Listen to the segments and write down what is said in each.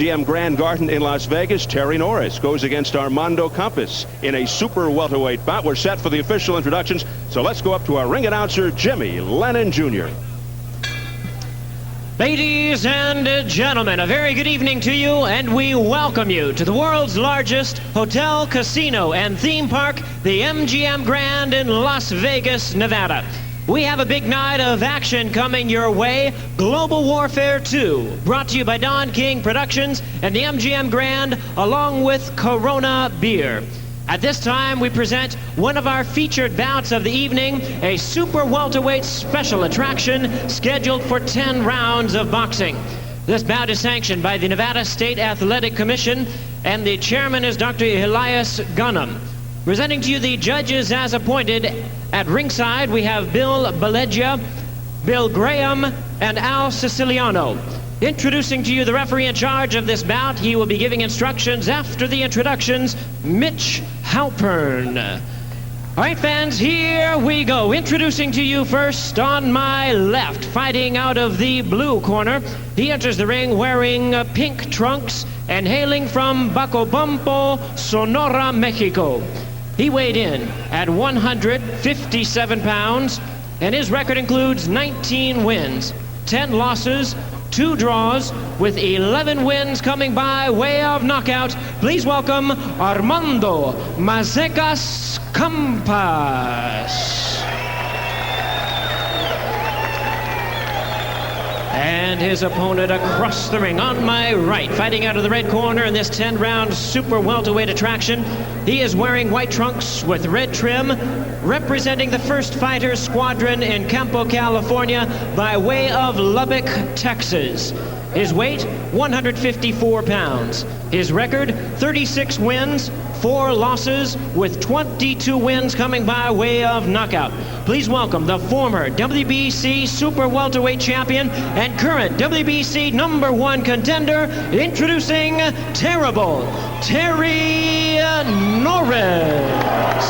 GM Grand Garden in Las Vegas. Terry Norris goes against Armando Campas in a super welterweight bout. We're set for the official introductions, so let's go up to our ring announcer, Jimmy Lennon Jr. Ladies and gentlemen, a very good evening to you, and we welcome you to the world's largest hotel, casino, and theme park, the MGM Grand in Las Vegas, Nevada. We have a big night of action coming your way. Global Warfare 2, brought to you by Don King Productions and the MGM Grand, along with Corona Beer. At this time, we present one of our featured bouts of the evening, a super welterweight special attraction scheduled for 10 rounds of boxing. This bout is sanctioned by the Nevada State Athletic Commission, and the chairman is Dr. Elias Gunham. Presenting to you the judges as appointed. At ringside, we have Bill Balegia, Bill Graham, and Al Siciliano. Introducing to you the referee in charge of this bout. He will be giving instructions after the introductions, Mitch Halpern. All right, fans, here we go. Introducing to you first on my left, fighting out of the blue corner. He enters the ring wearing pink trunks and hailing from Bacobampo, Sonora, Mexico. He weighed in at 157 pounds, and his record includes 19 wins, 10 losses, 2 draws, with 11 wins coming by way of knockout. Please welcome Armando Mazecas Campas. And his opponent across the ring on my right, fighting out of the red corner in this 10-round super welterweight attraction. He is wearing white trunks with red trim, representing the First Fighters Squadron in Campo, California, by way of Lubbock, Texas. His weight, 154 pounds. His record, 36 wins, 4 losses, with 22 wins coming by way of knockout. Please welcome the former WBC Super Welterweight Champion and current WBC #1 contender, introducing Terrible Terry Norris.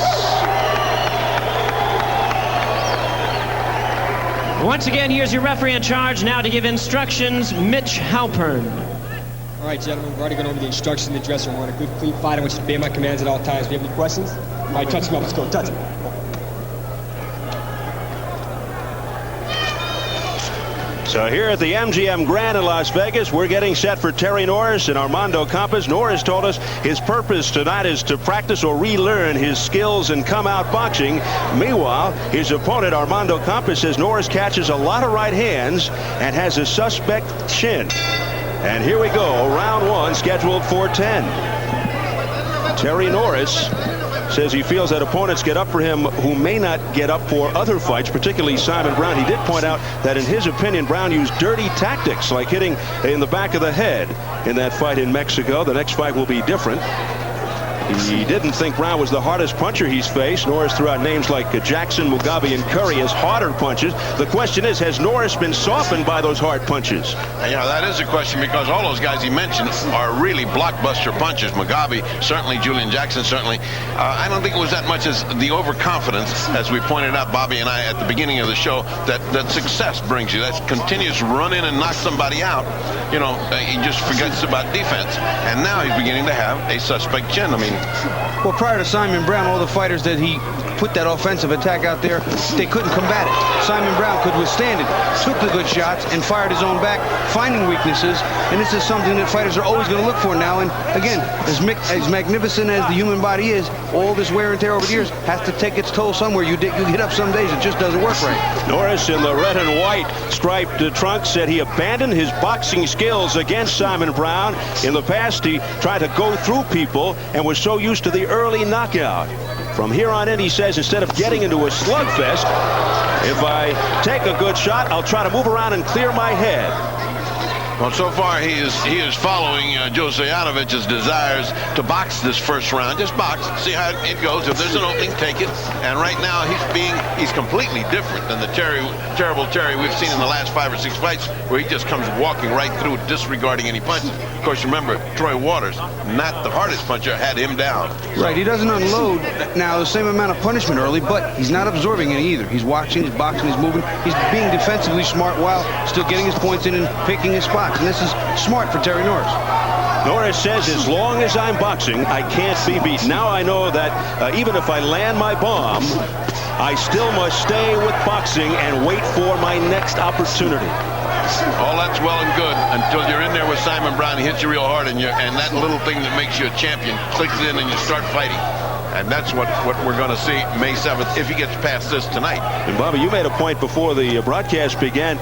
Once again, here's your referee in charge now to give instructions, Mitch Halpern. All right, gentlemen, we've already gone over the instructions in the dressing room. I want a good, clean fight. I want you to obey my commands at all times. Do you have any questions? All right, touch him up. Let's go. Touch him. So here at the MGM Grand in Las Vegas, we're getting set for Terry Norris and Armando Campas. Norris told us his purpose tonight is to practice or relearn his skills and come out boxing. Meanwhile, his opponent, Armando Campas, says Norris catches a lot of right hands and has a suspect chin. And here we go, round 1 scheduled for 10. Terry Norris says he feels that opponents get up for him who may not get up for other fights, particularly Simon Brown. He did point out that in his opinion, Brown used dirty tactics like hitting in the back of the head in that fight in Mexico. The next fight will be different. He didn't think Brown was the hardest puncher he's faced. Norris threw out names like Jackson, Mugabe, and Curry as harder punches. The question is, has Norris been softened by those hard punches? Yeah, that is a question, because all those guys he mentioned are really blockbuster punchers. Mugabe, certainly. Julian Jackson, certainly. I don't think it was that much as the overconfidence, as we pointed out, Bobby and I, at the beginning of the show, that success brings you. That continuous run in and knock somebody out. You know, he just forgets about defense. And now he's beginning to have a suspect chin. I mean, well, prior to Simon Brown, all the fighters that he put that offensive attack out there, they couldn't combat it. Simon Brown could withstand it, took the good shots, and fired his own back, finding weaknesses. And this is something that fighters are always going to look for now. And again, as magnificent as the human body is, all this wear and tear over the years has to take its toll somewhere. You get up some days, it just doesn't work right. Norris in the red and white striped trunks said he abandoned his boxing skills against Simon Brown. In the past, he tried to go through people and was so used to the early knockout. From here on in, he says, instead of getting into a slugfest, if I take a good shot, I'll try to move around and clear my head. Well, so far he is following Jose Adavich's desires to box this first round. Just box, see how it goes. If there's an opening, take it. And right now he's completely different than the terrible Terry we've seen in the last 5 or 6 fights, where he just comes walking right through, disregarding any punches. Of course, remember, Troy Waters, not the hardest puncher, had him down. Right, he doesn't unload now the same amount of punishment early, but he's not absorbing it either. He's watching, he's boxing, he's moving. He's being defensively smart while still getting his points in and picking his spots. And this is smart for Terry Norris. Norris says, as long as I'm boxing, I can't be beat. Now I know that even if I land my bomb, I still must stay with boxing and wait for my next opportunity. All that's well and good until you're in there with Simon Brown. He hits you real hard, and that little thing that makes you a champion clicks in, and you start fighting. And that's what we're going to see May 7th if he gets past this tonight. And Bobby, you made a point before the broadcast began.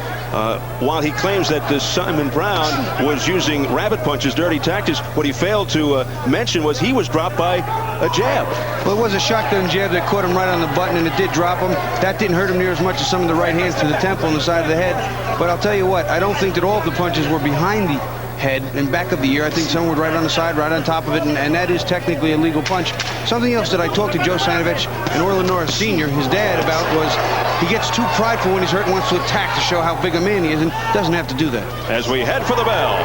While he claims that this Simon Brown was using rabbit punches, dirty tactics, what he failed to mention was he was dropped by a jab. Well, it was a shotgun jab that caught him right on the button, and it did drop him. That didn't hurt him near as much as some of the right hands to the temple and the side of the head. But I'll tell you what, I don't think that all of the punches were behind the head and back of the ear. I think some were right on the side, right on top of it, and that is technically a legal punch. Something else that I talked to Joe Sanovich and Orlin Norris Sr., his dad, about was he gets too prideful when he's hurt and wants to attack to show how big a man he is, and doesn't have to do that. As we head for the bell.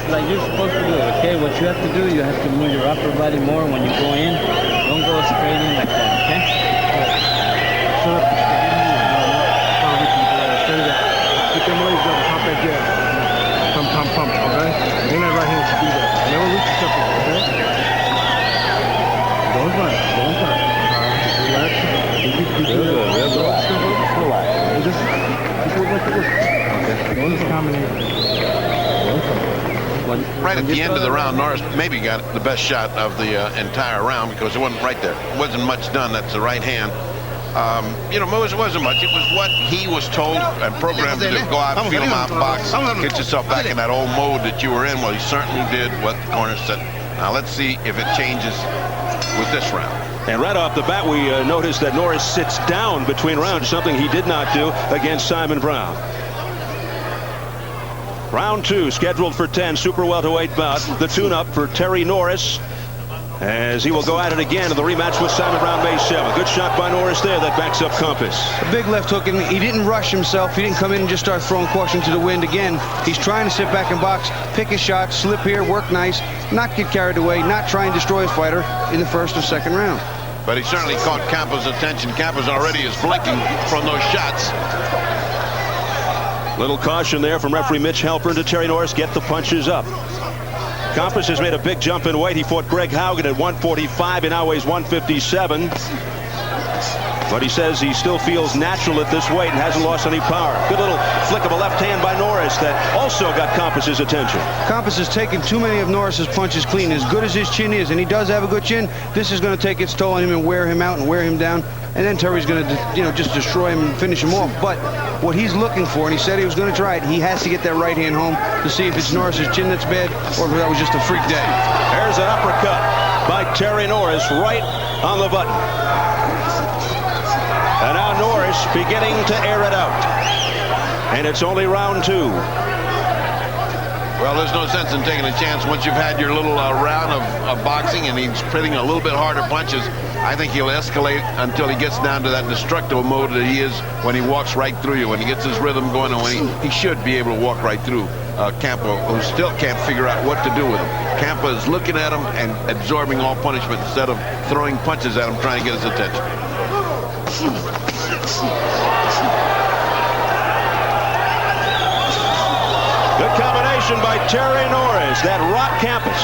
Like you're supposed to do it, okay? What you have to do, you have to move your upper body more when you go in. Don't go straight in like that, okay? Keep them legs up, pump that jab. Pump, pump, pump, okay? Then that right hand should do that. Never reach yourself, okay? Don't run, don't run. Just relax. Just keep it like it is. Okay. Don't just combination. Right at the end of the round, Norris maybe got the best shot of the entire round because it wasn't right there. It wasn't much done. That's the right hand. It wasn't much. It was what he was told and programmed to do. Go out, feel him out, box, get yourself back in that old mode that you were in. Well, he certainly did what the corner said. Now let's see if it changes with this round. And right off the bat, we noticed that Norris sits down between rounds, something he did not do against Simon Brown. Round 2 scheduled for 10, super welterweight bout. The tune-up for Terry Norris as he will go at it again in the rematch with Simon Brown May 7th. Good shot by Norris there that backs up Campas. A big left hook, and he didn't rush himself. He didn't come in and just start throwing caution to the wind again. He's trying to sit back and box, pick his shots, slip here, work nice, not get carried away, not try and destroy his fighter in the first or second round. But he certainly caught Campas' attention. Campas already is blinking from those shots. Little caution there from referee Mitch Halpern to Terry Norris. Get the punches up. Campas has made a big jump in weight. He fought Greg Haugen at 145. He now weighs 157. But he says he still feels natural at this weight and hasn't lost any power. Good little flick of a left hand by Norris that also got Campas' attention. Campas has taken too many of Norris's punches clean. As good as his chin is, and he does have a good chin, this is going to take its toll on him and wear him out and wear him down. And then Terry's going to, just destroy him and finish him off. But what he's looking for, and he said he was going to try it, he has to get that right hand home to see if it's Norris's chin that's bad or if that was just a freak day. There's an uppercut by Terry Norris right on the button. And now Norris beginning to air it out. And it's only round 2. Well, there's no sense in taking a chance once you've had your little round of boxing and he's hitting a little bit harder punches. I think he'll escalate until he gets down to that destructive mode that he is when he walks right through you, when he gets his rhythm going, and when he should be able to walk right through Campa, who still can't figure out what to do with him. Campa is looking at him and absorbing all punishment instead of throwing punches at him, trying to get his attention. Good combination by Terry Norris. That rocked Campas.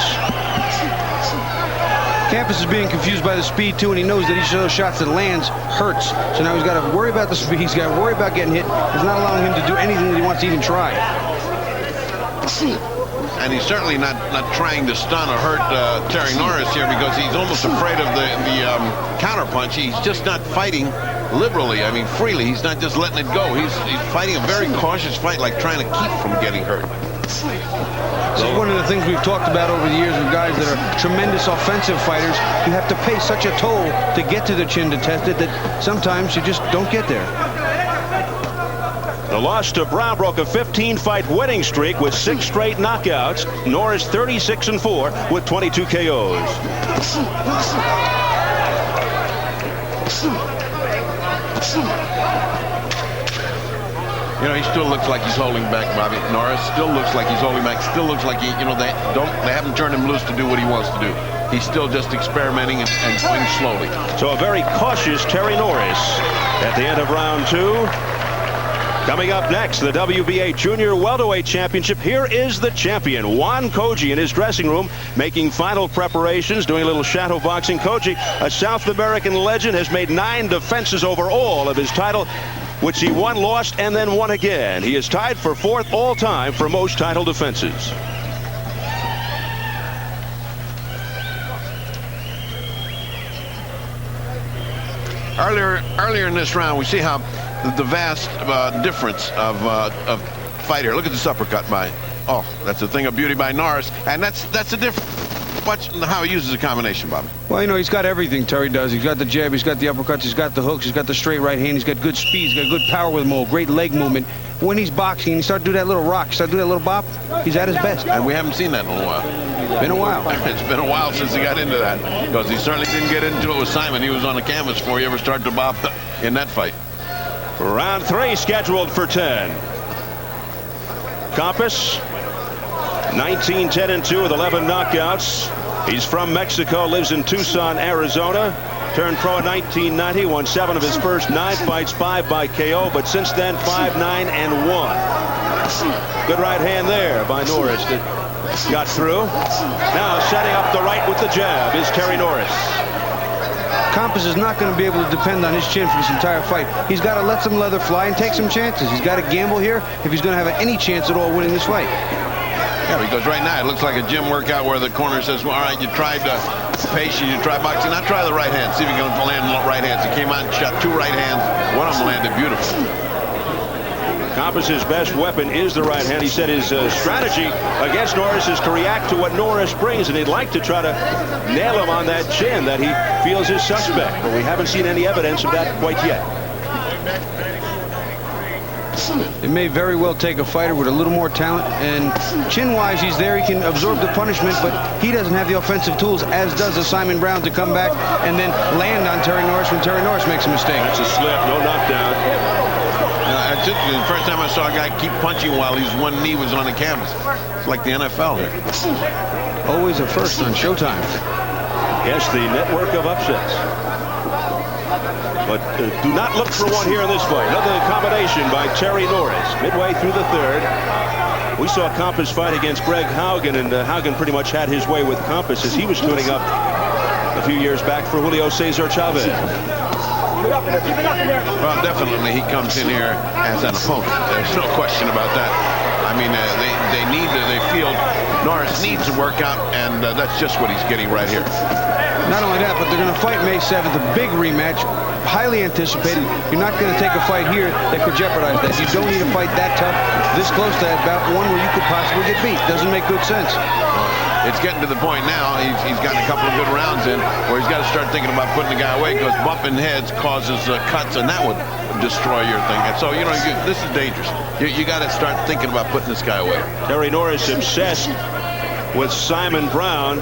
Campas is being confused by the speed, too, and he knows that each of those shots that lands hurts. So now he's got to worry about the speed. He's got to worry about getting hit. It's not allowing him to do anything that he wants to even try. And he's certainly not trying to stun or hurt Terry Norris here because he's almost afraid of the counter punch. He's just not fighting liberally, freely. He's not just letting it go. He's fighting a very cautious fight, like trying to keep from getting hurt. This is one of the things we've talked about over the years with guys that are tremendous offensive fighters. You have to pay such a toll to get to the chin to test it that sometimes you just don't get there. The loss to Brown broke a 15-fight winning streak with 6 straight knockouts. Norris 36-4 with 22 KOs. He still looks like he's holding back, Bobby. Norris still looks like he's holding back. Still looks like they haven't turned him loose to do what he wants to do. he's still just experimenting and going slowly. So a very cautious Terry Norris at the end of round 2. Coming up next, the WBA Junior Welterweight Championship. Here is the champion, Juan Koji, in his dressing room, making final preparations, doing a little shadow boxing. Koji, a South American legend, has made 9 defenses over all of his title, which he won, lost, and then won again. He is tied for 4th all-time for most title defenses. Earlier in this round, we see how the vast difference of fight here. Look at this uppercut by, oh, that's a thing of beauty by Norris, and that's the difference. Watch how he uses the combination, Bob. Well, you know, he's got everything, Terry does. He's got the jab, he's got the uppercuts, he's got the hooks, he's got the straight right hand, he's got good speed, he's got good power with him, great leg movement. When he's boxing, he start to do that little rock, start to do that little bop, he's at his best. And we haven't seen that in a while. Been a while. It's been a while since he got into that, because he certainly didn't get into it with Simon. He was on the canvas before he ever started to bop in that fight. Round 3 scheduled for 10. Campas, 19-10-2 with 11 knockouts. He's from Mexico, lives in Tucson, Arizona. Turned pro in 1990, won 7 of his first 9 fights, 5 by KO, but since then 5-9-1. Good right hand there by Norris that got through. Now setting up the right with the jab is Terry Norris. Campas is not going to be able to depend on his chin for this entire fight. He's got to let some leather fly and take some chances. He's got to gamble here if he's going to have any chance at all winning this fight. Yeah, because right now it looks like a gym workout where the corner says, well, all right, you tried patience, you tried boxing, now try the right hand, see if you can land right hands. He came out and shot 2 right hands. One of them landed beautiful. Campas' best weapon is the right hand. He said his strategy against Norris is to react to what Norris brings, and he'd like to try to nail him on that chin that he feels is suspect, but we haven't seen any evidence of that quite yet. It may very well take a fighter with a little more talent, and chin-wise, he's there. He can absorb the punishment, but he doesn't have the offensive tools, as does a Simon Brown, to come back and then land on Terry Norris when Terry Norris makes a mistake. That's a slip, no knockdown. That's it. The first time I saw a guy keep punching while his one knee was on the canvas. It's like the NFL here. Always a first on Showtime. Yes, the network of upsets. But do not look for one here in this fight. Another combination by Terry Norris. Midway through the 3rd. We saw Campas fight against Greg Haugen, and Haugen pretty much had his way with Campas as he was tuning up a few years back for Julio Cesar Chavez. Well, definitely he comes in here as an opponent. There's no question about that. I mean, they feel Norris needs a workout, and that's just what he's getting right here. Not only that, but they're going to fight May 7th, a big rematch, highly anticipated. You're not going to take a fight here that could jeopardize that. You don't need a fight that tough, this close to that bout, one where you could possibly get beat. Doesn't make good sense. It's getting to the point now, he's gotten a couple of good rounds in, where he's got to start thinking about putting the guy away, because bumping heads causes cuts, and that would destroy your thing. And so, you know, this is dangerous. You got to start thinking about putting this guy away. Terry Norris obsessed with Simon Brown.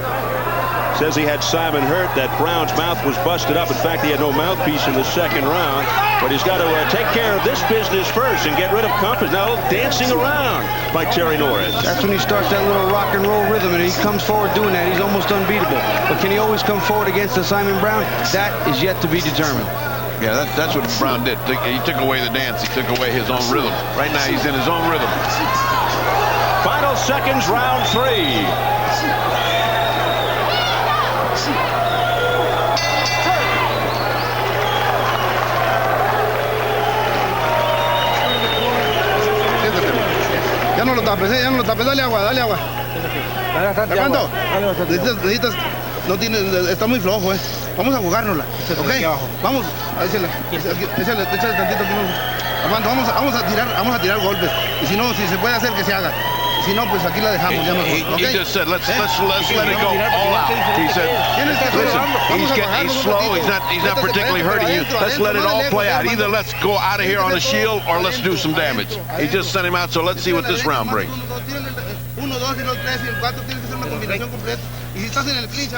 Says he had Simon hurt, that Brown's mouth was busted up. In fact, he had no mouthpiece in the 2nd round. But he's got to take care of this business first and get rid of Campas. Now dancing around by Terry Norris. That's when he starts that little rock and roll rhythm, and he comes forward doing that. He's almost unbeatable. But can he always come forward against the Simon Brown? That is yet to be determined. Yeah, that's what Brown did. He took away the dance. He took away his own rhythm. Right now, he's in his own rhythm. Final seconds, round 3. Ya no lo tapes, dale agua, Armando, necesitas, no tiene, está muy flojo, Vamos a jugárnosla, ¿ok? Vamos, échale tantito. Armando, vamos a tirar golpes. Y si no, si se puede hacer, que se haga. Si no, pues aquí la dejamos, ya mejor. He just said, let's let it go all out. He said, listen, he's slow, he's not particularly hurting you. Let's let it all play out. Either let's go out of here on a shield or let's do some damage. He just sent him out, so let's see what this round brings.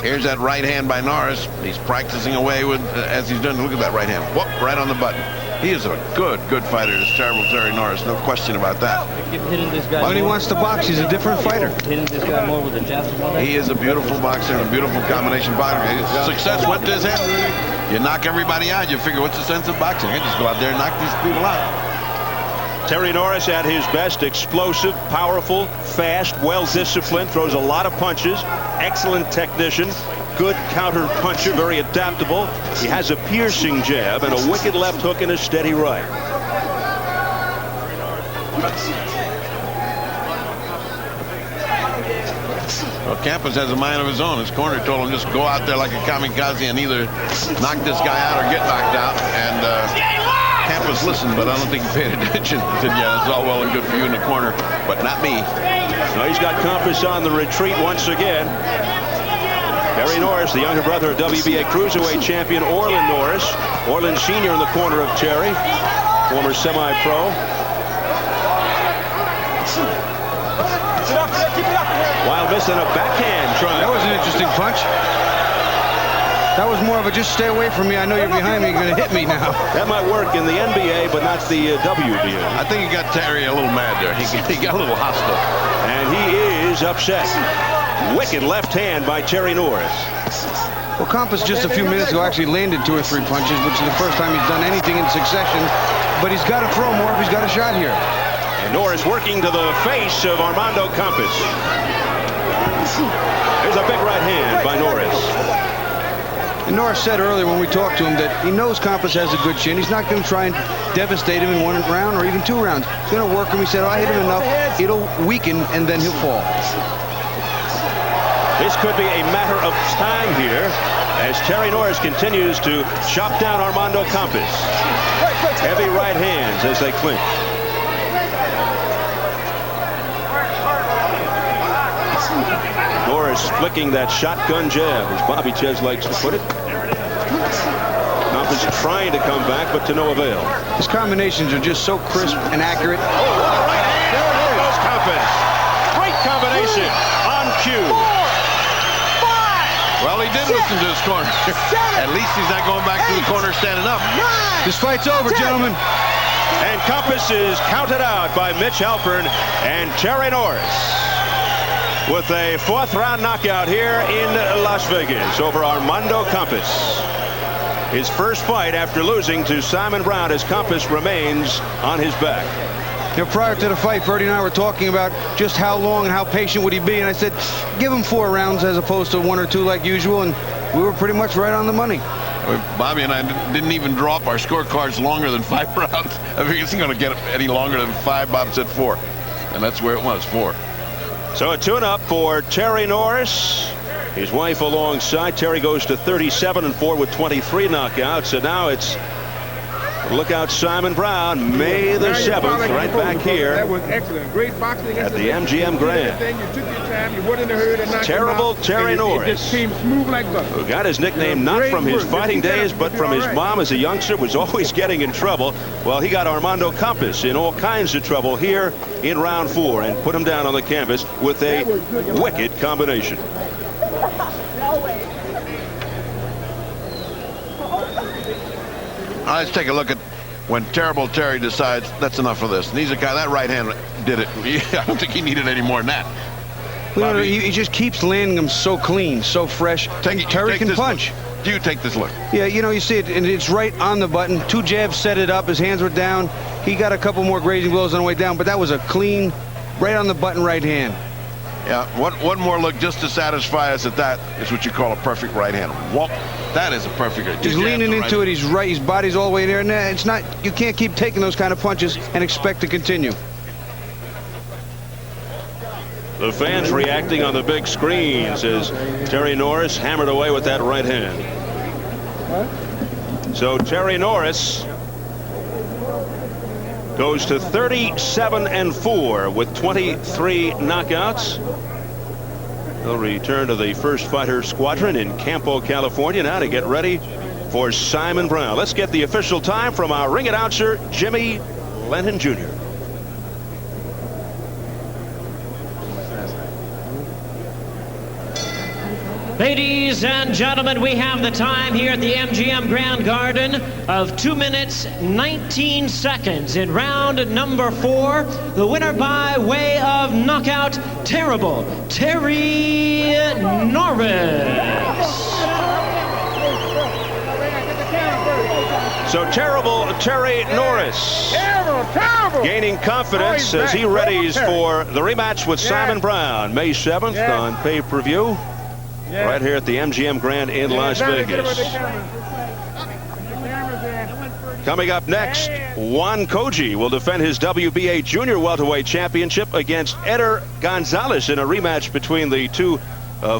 Here's that right hand by Norris. He's practicing away with as he's doing. Look at that right hand. Whoop, right on the button. He is a good fighter, this terrible Terry Norris. No question about that. Keep hitting this guy. When he wants to box, he's a different fighter. Hitting this guy more with the jabs and all that. He is a beautiful boxer and a beautiful combination boxer. His success went to his head. You knock everybody out, you figure, what's the sense of boxing? I just go out there and knock these people out. Terry Norris at his best, explosive, powerful, fast, well-disciplined, throws a lot of punches, excellent technician, good counter puncher, very adaptable. He has a piercing jab and a wicked left hook and a steady right. Well, Campas has a mind of his own. His corner told him just go out there like a kamikaze and either knock this guy out or get knocked out. And Campas listened, but I don't think he paid attention. He said, yeah, it's all well and good for you in the corner, but not me. Now he's got Campas on the retreat once again. Terry Norris, the younger brother of WBA Cruiserweight champion Orlin Norris. Orlin Sr. in the corner of Terry, former semi-pro. Wild miss and a backhand try. That was an interesting punch. That was more of a just stay away from me. I know you're behind me. You're going to hit me now. That might work in the NBA, but not the WBA. I think he got Terry a little mad there. He got a little hostile. And he is upset. Wicked left hand by Terry Norris. Well, Campas just a few minutes ago actually landed 2 or 3 punches, which is the first time he's done anything in succession. But he's got to throw more if he's got a shot here. And Norris working to the face of Armando Campas. There's a big right hand by Norris. And Norris said earlier when we talked to him that he knows Campas has a good chin. He's not going to try and devastate him in 1 round or even 2 rounds. He's going to work him. He said, oh, I hit him enough, it'll weaken, and then he'll fall. This could be a matter of time here as Terry Norris continues to chop down Armando Campas. Heavy right hands as they clinch. Norris flicking that shotgun jab, as Bobby Ches likes to put it. Campas trying to come back, but to no avail. His combinations are just so crisp and accurate. Oh, right hand. There goes Campas. Great combination on cue. Well, he did listen to his corner. At least he's not going back to the corner standing up. This fight's over, gentlemen. And Campas is counted out by Mitch Halpern and Terry Norris with a 4th round knockout here in Las Vegas over Armando Campas. His first fight after losing to Simon Brown as Campas remains on his back. You know, prior to the fight, Bertie and I were talking about just how long and how patient would he be, and I said, give him 4 rounds as opposed to 1 or 2 like usual, and we were pretty much right on the money. Bobby and I didn't even draw up our scorecards longer than 5 rounds. I think it's going to get any longer than 5. Bob said 4, and that's where it was, 4. So a tune-up for Terry Norris. His wife alongside. Terry goes to 37-4 with 23 knockouts, so now it's look out Simon Brown, May the 7th, right back here. That was excellent. Great boxing at the MGM Grand. You took your time. You weren't in a hurry to knock Terrible Terry Norris. It just came smooth like butter. Who got his nickname not from his fighting days, but from his mom as a youngster, was always getting in trouble. Well, he got Armando Campas in all kinds of trouble here in round 4 and put him down on the canvas with a wicked combination. Let's take a look at when Terrible Terry decides that's enough of this. And he's a guy, that right hand did it. I don't think he needed any more than that. Well, he just keeps landing them so clean, so fresh. Terry can punch. Do you take this look? Yeah, you know, you see it, and it's right on the button. 2 jabs set it up. His hands were down. He got a couple more grazing blows on the way down, but that was a clean, right on the button right hand. Yeah, one more look just to satisfy us at that is what you call a perfect right hand. Well, that is a perfect. He's leaning into it. He's right. His body's all the way there. And it's not. You can't keep taking those kind of punches and expect to continue. The fans reacting on the big screens as Terry Norris hammered away with that right hand. So Terry Norris goes to 37-4 with 23 knockouts. They'll return to the first fighter squadron in Campo, California now to get ready for Simon Brown. Let's get the official time from our ring announcer, Jimmy Lennon Jr. Ladies and gentlemen, we have the time here at the MGM Grand Garden of 2 minutes, 19 seconds in round number 4. The winner by way of knockout, Terrible Terry Norris. So Terrible Terry Norris gaining confidence as he readies for the rematch with Simon Brown, May 7th on pay-per-view. Right here at the MGM Grand in Las Vegas. Coming up next, Juan Koji will defend his WBA Junior Welterweight Championship against Eder Gonzalez in a rematch between the two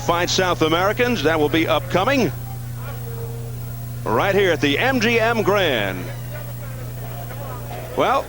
fine South Americans. That will be upcoming right here at the MGM Grand. Well,